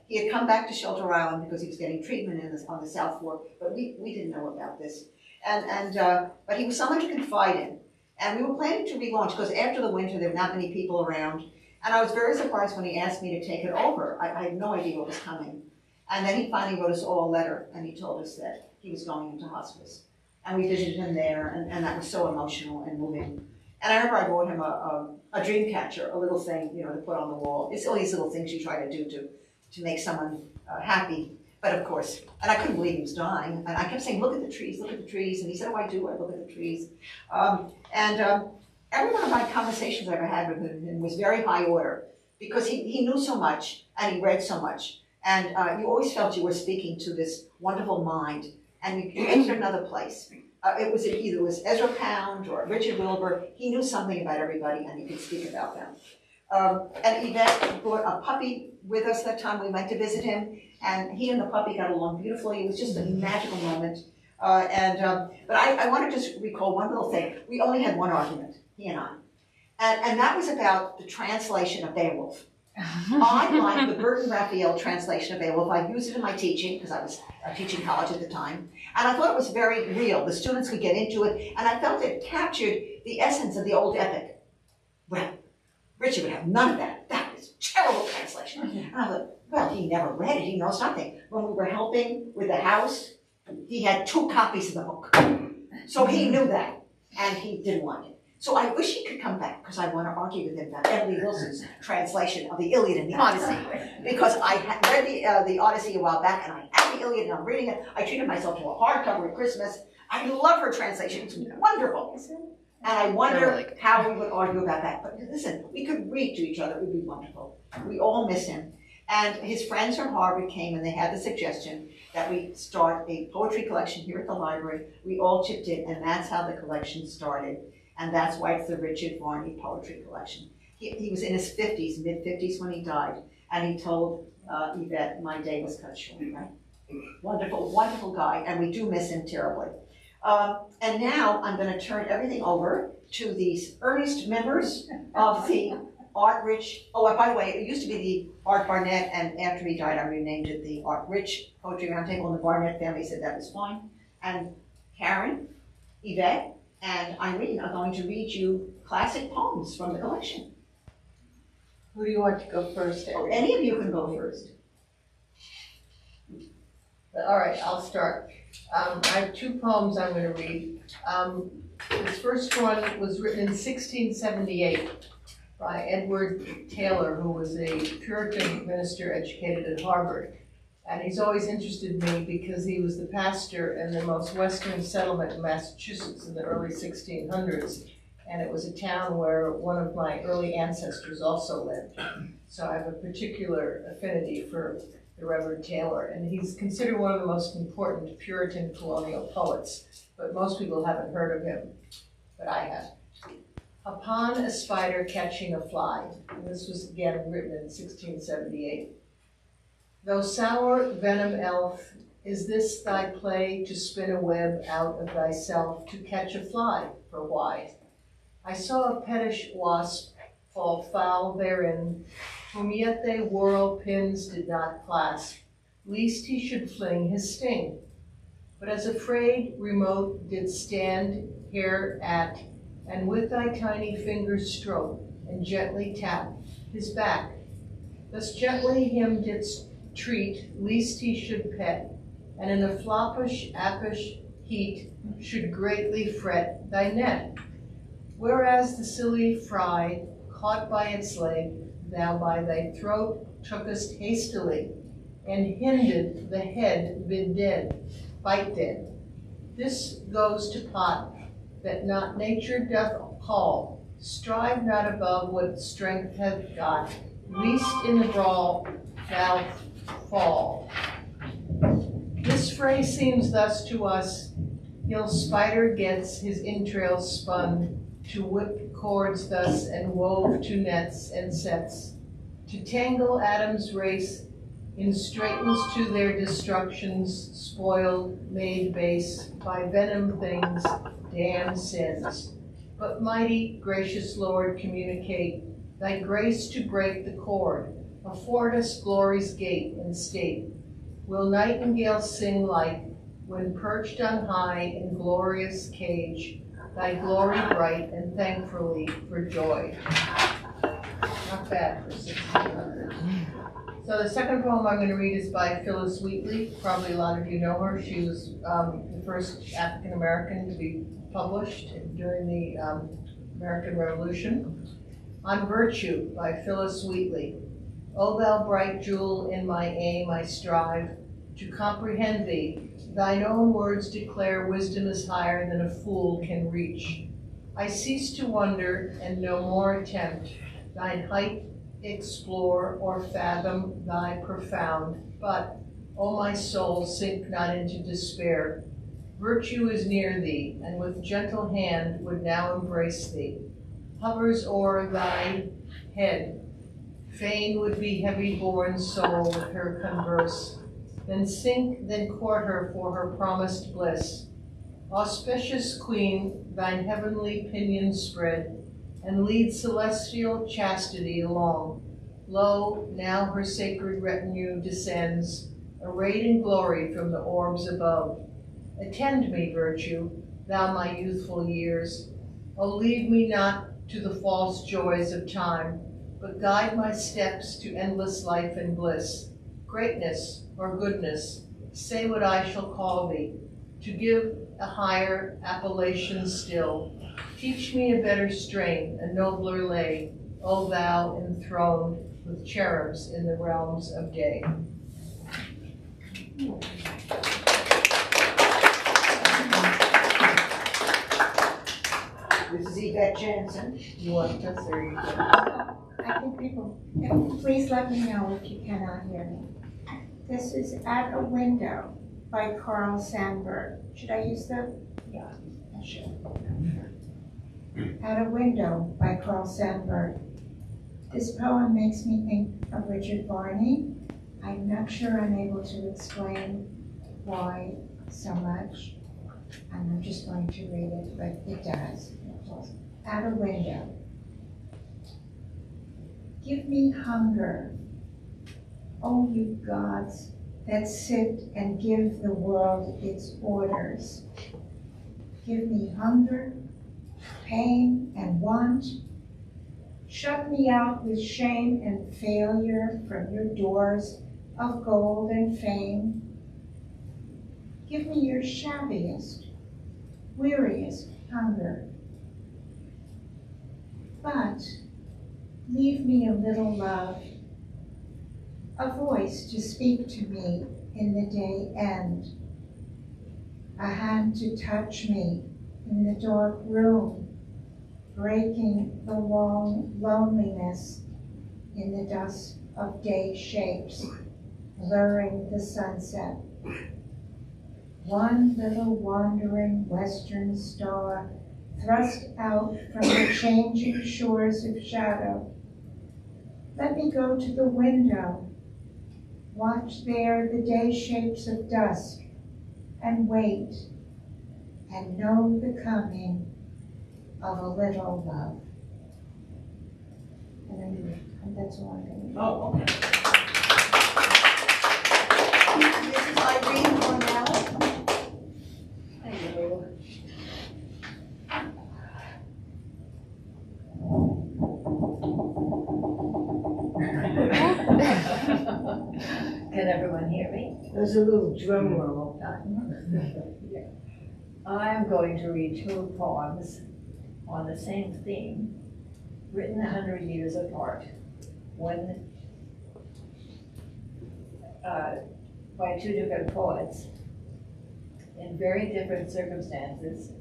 He had come back to Shelter Island because he was getting treatment on the South Fork, but we didn't know about this. But he was someone to confide in. And we were planning to relaunch because after the winter there were not many people around. And I was very surprised when he asked me to take it over. I had no idea what was coming. And then he finally wrote us all a letter and he told us that he was going into hospice. And we visited him there, and that was so emotional and moving. And I remember I bought him a dream catcher, a little thing, you know, to put on the wall. It's all these little things you try to do to make someone happy. But of course, and I couldn't believe he was dying. And I kept saying, look at the trees, look at the trees. And he said, oh, I do, I look at the trees. Every one of my conversations I ever had with him was very high order because he knew so much and he read so much. And you always felt you were speaking to this wonderful mind. And you entered another place. either it was Ezra Pound or Richard Wilbur. He knew something about everybody and he could speak about them. And Yvette brought a puppy with us that time we went to visit him, and he and the puppy got along beautifully. It was just a magical moment. But I want to just recall one little thing. We only had one argument, he and I. And that was about the translation of Beowulf. I like the Burton Raphael translation of Beowulf. I used it in my teaching, because I was teaching college at the time. And I thought it was very real. The students could get into it, and I felt it captured the essence of the old epic. Well, Richard would have none of that. That was terrible translation. And I thought, well, he never read it. He knows nothing. When we were helping with the house, he had 2 copies of the book. So he knew that, and he didn't want it. So I wish he could come back, because I want to argue with him about Emily Wilson's translation of the Iliad and the Odyssey. Because I had read the Odyssey a while back, and I had the Iliad, and I'm reading it. I treated myself to a hardcover at Christmas. I love her translation. It's wonderful. And I wonder how we would argue about that. But listen, we could read to each other. It would be wonderful. We all miss him. And his friends from Harvard came, and they had the suggestion that we start a poetry collection here at the library. We all chipped in, and that's how the collection started. And that's why it's the Richard Varney Poetry Collection. He was in his 50s, mid-50s when he died, and he told Yvette, my day was cut short, right? Wonderful, wonderful guy, and we do miss him terribly. And now I'm going to turn everything over to these earnest members of the Art Rich, and by the way, it used to be the Art Barnett, and after he died, I renamed it the Art Rich Poetry Roundtable, and the Barnett family said that was fine. And Karen, Yvette, and Irene are going to read you classic poems from the collection. Who do you want to go first, Irene? Any of you can go first. All right, I'll start. I have 2 poems I'm going to read. This first one was written in 1678 by Edward Taylor, who was a Puritan minister educated at Harvard. And he's always interested me because he was the pastor in the most western settlement in Massachusetts in the early 1600s. And it was a town where one of my early ancestors also lived. So I have a particular affinity for the Reverend Taylor. And he's considered one of the most important Puritan colonial poets. But most people haven't heard of him, but I have. Upon a spider catching a fly. And this was again written in 1678. Though sour venom elf, is this thy play to spin a web out of thyself to catch a fly, for why? I saw a pettish wasp fall foul therein, whom yet they whorl pins did not clasp, lest he should fling his sting. But as afraid remote did stand here at, and with thy tiny fingers stroke, and gently tap his back. Thus gently him didst treat, lest he should pet, and in a floppish, appish heat should greatly fret thy net. Whereas the silly fry, caught by its leg, thou by thy throat tookest hastily, and hinded the head bid dead, bite dead. This goes to pot, that not nature doth call, strive not above what strength hath got, least in the brawl thou fall. This fray seems thus to us, till spider gets his entrails spun, to whip cords thus and wove to nets and sets, to tangle Adam's race in straightens to their destructions, spoiled, made base, by venom things, damned sins. But mighty, gracious Lord, communicate thy grace to break the cord, afford us glory's gate and state. Will nightingales sing like, when perched on high in glorious cage, thy glory bright and thankfully for joy. Not bad for 1600. So the second poem I'm going to read is by Phyllis Wheatley. Probably a lot of you know her. She was the first African American to be published during the American Revolution. On Virtue by Phyllis Wheatley. O thou bright jewel, in my aim I strive to comprehend thee. Thine own words declare wisdom is higher than a fool can reach. I cease to wonder and no more attempt thine height explore or fathom thy profound. But, O my soul, sink not into despair. Virtue is near thee, and with gentle hand would now embrace thee. Hovers o'er thy head. Fain would be heavy-born soul with her converse, then sink, then court her for her promised bliss. Auspicious queen, thine heavenly pinions spread, and lead celestial chastity along. Lo, now her sacred retinue descends, arrayed in glory from the orbs above. Attend me, virtue, thou my youthful years. O leave me not to the false joys of time, but guide my steps to endless life and bliss. Greatness or goodness, say what I shall call thee, to give a higher appellation still. Teach me a better strain, a nobler lay, O thou enthroned with cherubs in the realms of day. This is Yvette Jansen. You want this or you? I think people, please let me know if you cannot hear me. This is At a Window by Carl Sandburg. Should I use the? Yeah. I should. At a Window by Carl Sandburg. This poem makes me think of Richard Varney. I'm not sure I'm able to explain why so much, and I'm just going to read it, but it does. At a window. Give me hunger, O you gods that sit and give the world its orders. Give me hunger, pain, and want. Shut me out with shame and failure from your doors of gold and fame. Give me your shabbiest, weariest hunger. But leave me a little love, a voice to speak to me in the day end, a hand to touch me in the dark room, breaking the long loneliness in the dusk of day shapes, blurring the sunset. One little wandering western star thrust out from the changing shores of shadow. Let me go to the window, watch there the day shapes of dusk, and wait, and know the coming of a little love. And that's all I'm going to do. Oh, okay. This is Irene Cornell. Hello. Can everyone hear me? There's a little drum roll. I'm going to read two poems on the same theme, written 100 years apart, one by two different poets in very different circumstances,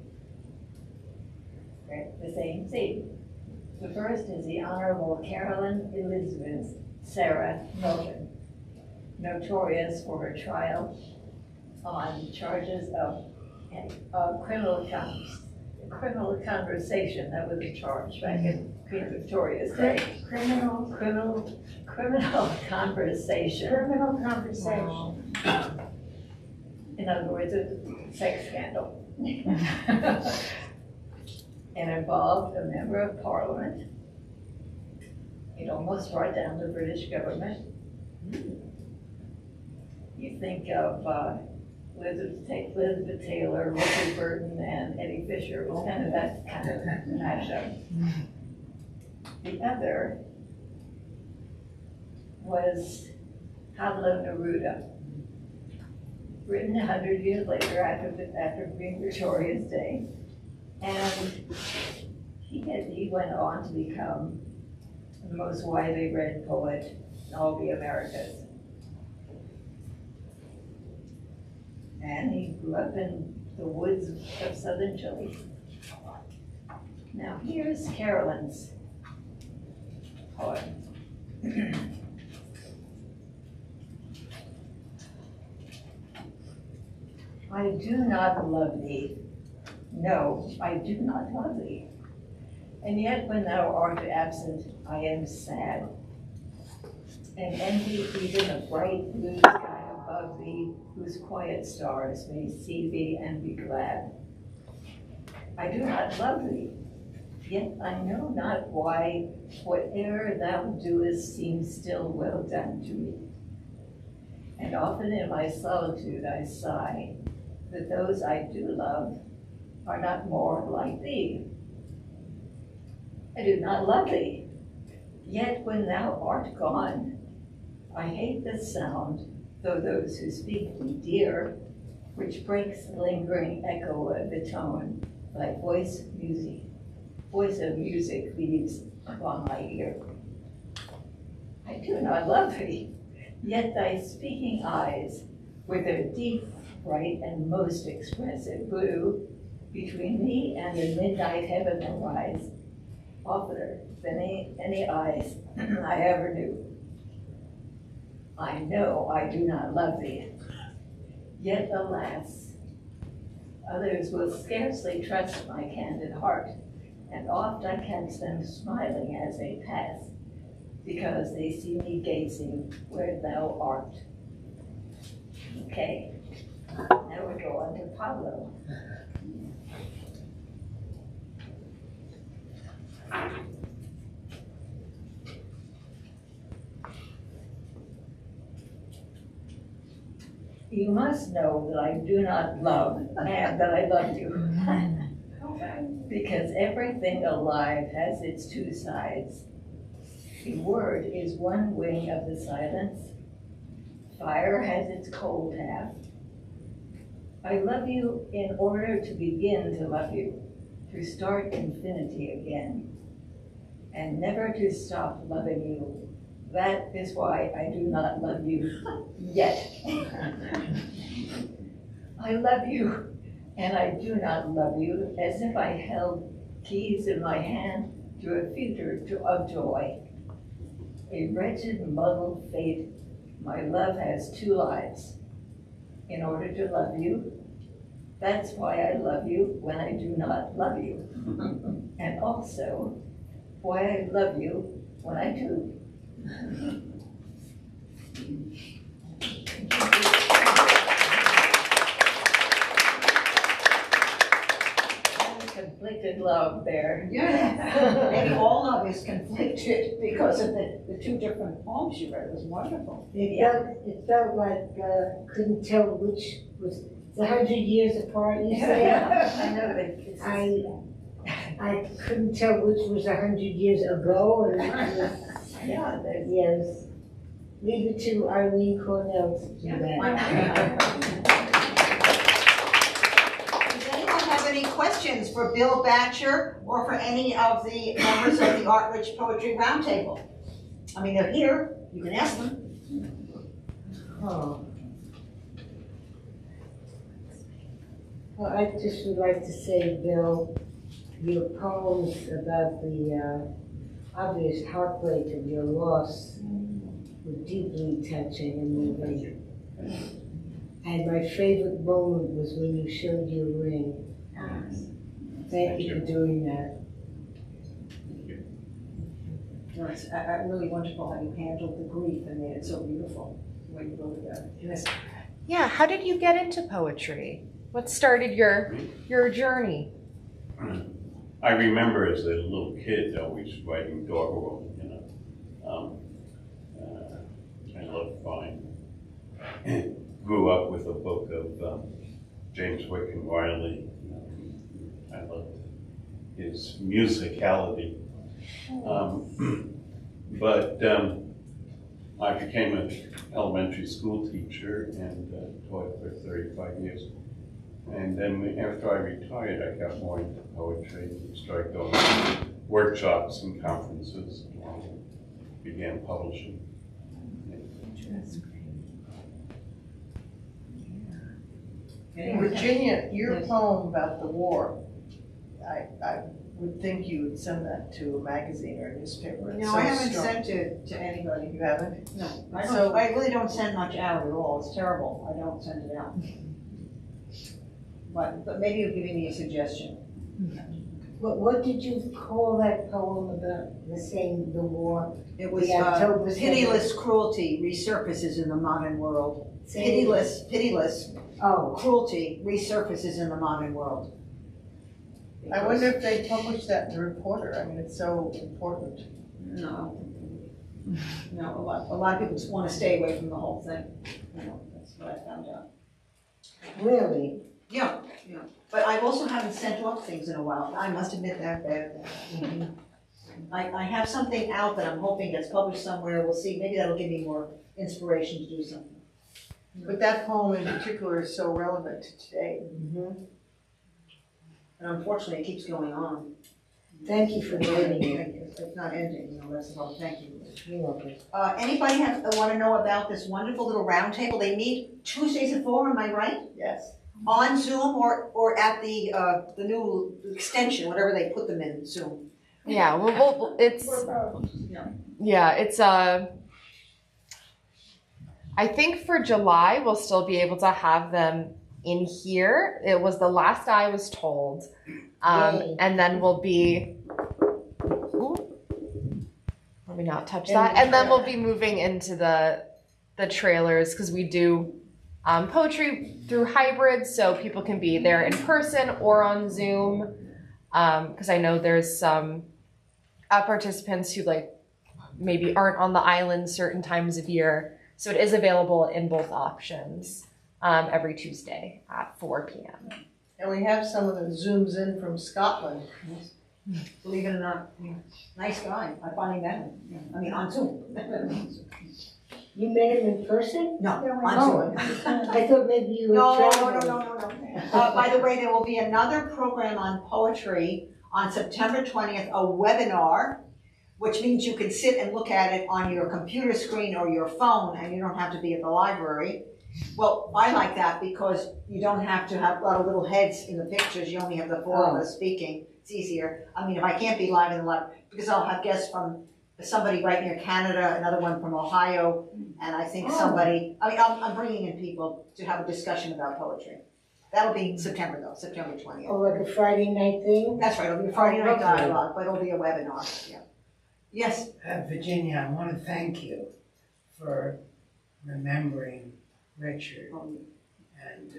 the same theme. The first is the Honorable Carolyn Elizabeth Sarah Milton, notorious for her trial on charges of criminal conversation. That was a charge back in Queen Victoria's day. Criminal Conversation. In other words, a sex scandal. And involved a member of Parliament. It almost brought down the British government. You think of Elizabeth Taylor, Richard Burton, and Eddie Fisher. It was kind of that kind of mashup. The other was Pablo Neruda, written 100 years later after Queen Victoria's day. And he went on to become the most widely read poet in all the Americas. And he grew up in the woods of southern Chile. Now here's Carolyn's poem. I do not love thee. No, I do not love thee. And yet when thou art absent, I am sad. And envy even the bright blue sky above thee, whose quiet stars may see thee and be glad. I do not love thee, yet I know not why whate'er thou doest seems still well done to me. And often in my solitude I sigh that those I do love are not more like thee. I do not love thee, yet when thou art gone, I hate the sound, though those who speak me dear, which breaks the lingering echo of the tone, thy voice of music leaves upon my ear. I do not love thee, yet thy speaking eyes, with their deep, bright, and most expressive blue, between me and the midnight heaven arise, oftener than any eyes I ever knew. I know I do not love thee, yet alas, others will scarcely trust my candid heart, and oft I catch them smiling as they pass, because they see me gazing where thou art. Okay, now we go on to Pablo. You must know that I do not love and that I love you. Because everything alive has its two sides. The word is one wing of the silence. Fire has its cold half. I love you in order to begin to love you, to start infinity again, and never to stop loving you. That is why I do not love you yet. I love you, and I do not love you as if I held keys in my hand to a future of joy. A wretched, muddled fate, my love has two lives. In order to love you, that's why I love you when I do not love you. And also, why I love you when I do. Conflicted love there. Yeah. Maybe all of us conflicted because of the two different poems you read. It was wonderful. It felt like couldn't tell which was 100 years apart. You say I know that I couldn't tell which was 100 years ago, and yes. Leave it to Irene Cornell to do that. Does anyone have any questions for Bill Batcher or for any of the members of the Art Rich Poetry Roundtable? I mean, they're here. You can ask them. Oh. Well, I just would like to say, Bill, your poems about the obvious heartbreak of your loss were deeply touching and moving. And my favorite moment was when you showed your ring. Thank you for doing that. No, it's really wonderful how you handled the grief and made it so beautiful, the way you wrote it. Yes. Yeah, how did you get into poetry? What started your journey? I remember as a little kid always writing doggerel, I loved fine. Grew up with a book of James Wickham Riley. I loved his musicality. But I became an elementary school teacher and taught for 35 years. And then after I retired, I got more into poetry and started going to workshops and conferences and began publishing. Virginia, your poem about the war, I would think you would send that to a magazine or a newspaper. It's No, so I haven't strong. sent it to anybody. You haven't? No, I really don't send much out at all. It's terrible. I don't send it out. but maybe you're giving me a suggestion. What did you call that poem about the same, the war? It was The October pitiless cruelty resurfaces in the modern world. Same- Pitiless Oh, cruelty resurfaces in the modern world. I wonder if they published that in the Reporter, I mean, it's so important. No. No, a lot of people just want to stay away from the whole thing. You know, that's what I found out. really? Yeah. But I also haven't sent off things in a while. I must admit that. I have something out that I'm hoping gets published somewhere. We'll see. Maybe that'll give me more inspiration to do something. But that poem in particular is so relevant to today. Mhm. And unfortunately, it keeps going on. Thank you for noting it. Thank you. It's not ending, you know, that's all. Thank you. You're welcome. Anybody want to know about this wonderful little round table? They meet Tuesdays at 4, am I right? Yes. On Zoom or at the new extension, whatever they put them in, Zoom. Yeah, well, it's yeah, it's I think for July we'll still be able to have them in here. It was the last I was told, Yay. and then we'll be. Ooh, let me not touch that. And then we'll be moving into the trailers because we do poetry through hybrid, so people can be there in person or on Zoom. Because I know there's some participants who like maybe aren't on the island certain times of year. So it is available in both options every Tuesday at 4 p.m. And we have someone that zooms in from Scotland. Believe it or not, yeah. Nice guy. I finally met him. Yeah. I mean, on Zoom. You met him in person? No, Oh, on Zoom. I thought maybe you were No. traveling. By the way, there will be another program on poetry on September 20th, a webinar, which means you can sit and look at it on your computer screen or your phone, and you don't have to be at the library. Well, I like that because you don't have to have a lot of little heads in the pictures. You only have the four of us speaking. It's easier. I mean, if I can't be live in the library, because I'll have guests from somebody right near Canada, another one from Ohio, and I think somebody, I mean, I'm bringing in people to have a discussion about poetry. That'll be September though, September 20th. Oh, like a Friday night thing? That's right, it'll be a Friday night lovely. dialogue, but it'll be a webinar, yeah. Yes, Virginia, I want to thank you for remembering Richard. And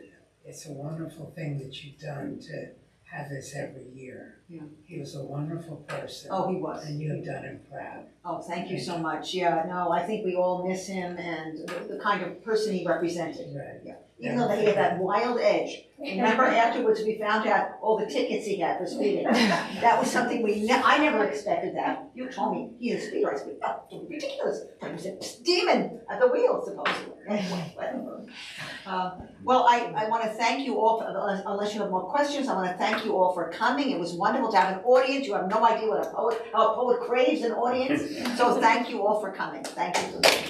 it's a wonderful thing that you've done to have this every year. Yeah. He was a wonderful person. oh, he was. And you have done him proud. Oh, thank you so much. Yeah, no, I think we all miss him and the kind of person he represented. Right. Yeah. Even though he had that wild edge. Remember afterwards we found out all the tickets he had for speeding. That was something I never expected that. You told me he is a speeder. I said, oh, ridiculous. But he was a demon at the wheel, supposedly. Anyway, whatever. Well, I want to thank you all, unless you have more questions, I want to thank you all for coming. It was wonderful to have an audience. You have no idea how a poet craves an audience. So thank you all for coming. Thank you.